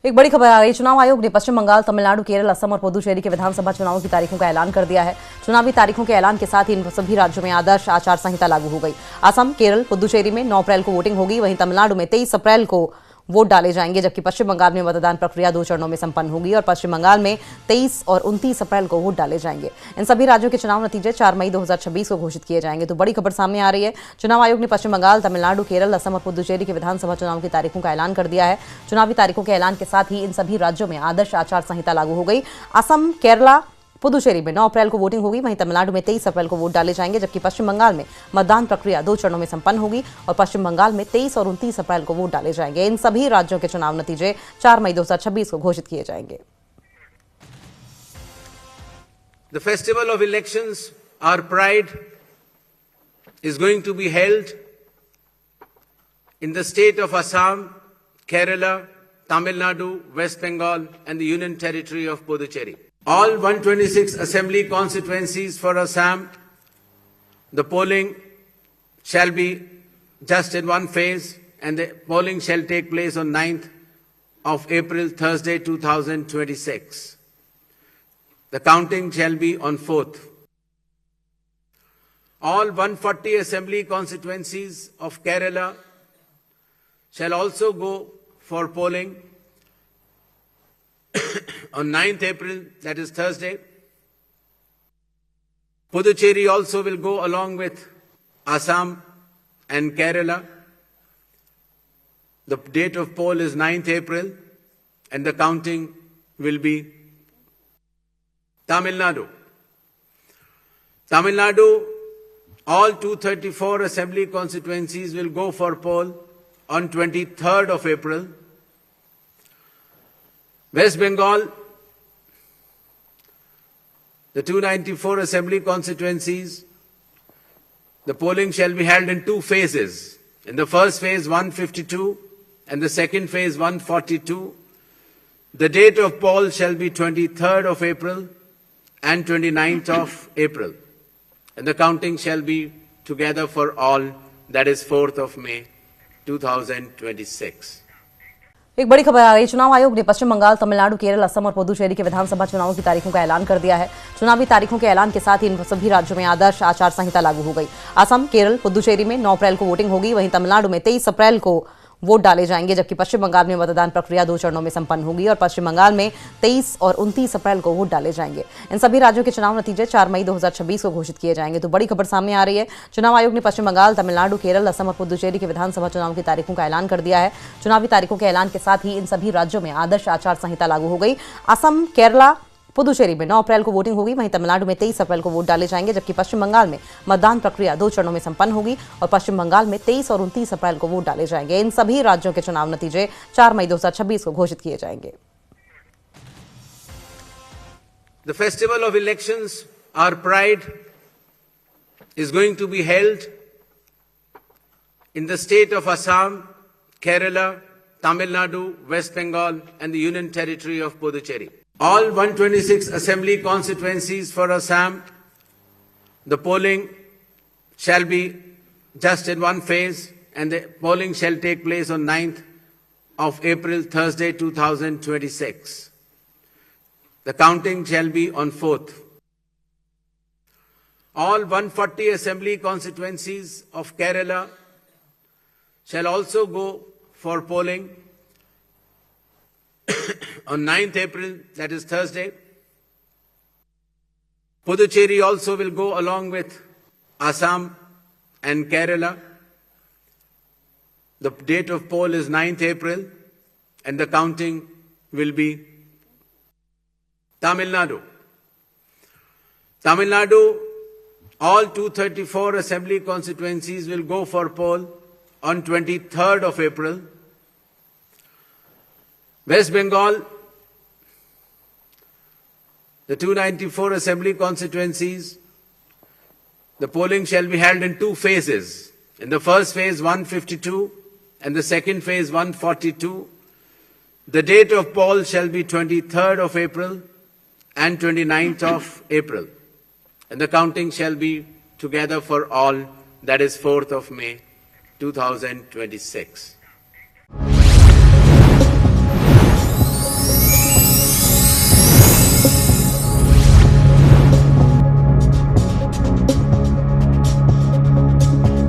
एक बड़ी खबर आ रही है। चुनाव आयोग ने पश्चिम बंगाल, तमिलनाडु, केरल, असम और पुदुचेरी के विधानसभा चुनावों की तारीखों का ऐलान कर दिया है। चुनावी तारीखों के ऐलान के साथ ही इन सभी राज्यों में आदर्श आचार संहिता लागू हो गई। असम, केरल, पुदुचेरी में 9 अप्रैल को वोटिंग होगी, वहीं तमिलनाडु में 23 अप्रैल को वोट डाले जाएंगे, जबकि पश्चिम बंगाल में मतदान प्रक्रिया 2 चरणों में संपन्न होगी और पश्चिम बंगाल में 23 और 29 अप्रैल को वोट डाले जाएंगे। इन सभी राज्यों के चुनाव नतीजे 4 मई 2026 को घोषित किए जाएंगे। तो बड़ी खबर सामने आ रही है। चुनाव आयोग ने पश्चिम बंगाल, तमिलनाडु, केरल, असम और पुदुचेरी के विधानसभा चुनाव की तारीखों का ऐलान कर दिया है। चुनावी तारीखों के ऐलान के साथ ही इन सभी राज्यों में आदर्श आचार संहिता लागू हो गई। असम, केरला, पुदुचेरी में 9 अप्रैल को वोटिंग होगी, वहीं तमिलनाडु में 23 अप्रैल को वोट डाले जाएंगे, जबकि पश्चिम बंगाल में मतदान प्रक्रिया 2 चरणों में संपन्न होगी और पश्चिम बंगाल में 23 और 29 अप्रैल को वोट डाले जाएंगे। इन सभी राज्यों के चुनाव नतीजे 4 मई 2026 को घोषित किए जाएंगे। The festival of elections, our pride, is going to be held in the state of Assam, Kerala, Tamil Nadu, West Bengal and the Union Territory of Puducherry. All 126 assembly constituencies for Assam, the polling shall be just in one phase and the polling shall take place on 9th of April, Thursday, 2026. The counting shall be on 4th. All 140 assembly constituencies of Kerala shall also go for polling on 9th April, that is Thursday. Puducherry also will go along with Assam and Kerala. The date of poll is 9th April and the counting will be Tamil Nadu. Tamil Nadu, all 234 assembly constituencies will go for poll on 23rd of April. West Bengal, the 294 assembly constituencies, the polling shall be held in 2 phases. In the first phase, 152, and the second phase, 142. The date of poll shall be 23rd of April and 29th of April. And the counting shall be together for all, that is 4th of May, 2026. एक बड़ी खबर आ रही है। चुनाव आयोग ने पश्चिम बंगाल, तमिलनाडु, केरल, असम और पुदुचेरी के विधानसभा चुनावों की तारीखों का ऐलान कर दिया है। चुनावी तारीखों के ऐलान के साथ ही इन सभी राज्यों में आदर्श आचार संहिता लागू हो गई। असम, केरल, पुदुचेरी में 9 अप्रैल को वोटिंग होगी, वहीं तमिलनाडु में 23 अप्रैल को वोट डाले जाएंगे, जबकि पश्चिम बंगाल में मतदान प्रक्रिया 2 चरणों में संपन्न होगी और पश्चिम बंगाल में 23 और 29 अप्रैल को वोट डाले जाएंगे। इन सभी राज्यों के चुनाव नतीजे 4 मई 2026 को घोषित किए जाएंगे। तो बड़ी खबर सामने आ रही है। चुनाव आयोग ने पश्चिम बंगाल, तमिलनाडु, केरल, असम और पुदुचेरी के विधानसभा चुनाव की तारीखों का ऐलान कर दिया है। चुनावी तारीखों के ऐलान के साथ ही इन सभी राज्यों में आदर्श आचार संहिता लागू हो गई। असम, केरला, पुदुचेरी में 9 अप्रैल को वोटिंग होगी, वहीं तमिलनाडु में 23 अप्रैल को वोट डाले जाएंगे, जबकि पश्चिम बंगाल में मतदान प्रक्रिया 2 चरणों में संपन्न होगी और पश्चिम बंगाल में 23 और 29 अप्रैल को वोट डाले जाएंगे। इन सभी राज्यों के चुनाव नतीजे 4 मई 2026 को घोषित किए जाएंगे। The festival of elections, our pride, is going to be held in the state of Assam, Kerala, Tamil Nadu, West Bengal and the Union Territory of Puducherry. All 126 assembly constituencies for Assam, the polling shall be just in one phase and the polling shall take place on 9th of April, Thursday, 2026. The counting shall be on 4th. All 140 assembly constituencies of Kerala shall also go for polling on 9th April, that is Thursday. Puducherry also will go along with Assam and Kerala. The date of poll is 9th April and the counting will be Tamil Nadu. Tamil Nadu, all 234 assembly constituencies will go for poll on 23rd of April. West Bengal, the 294 assembly constituencies, the polling shall be held in 2 phases. In the first phase, 152, and the second phase, 142. The date of poll shall be 23rd of April and 29th of April. And the counting shall be together for all, that is 4th of May, 2026.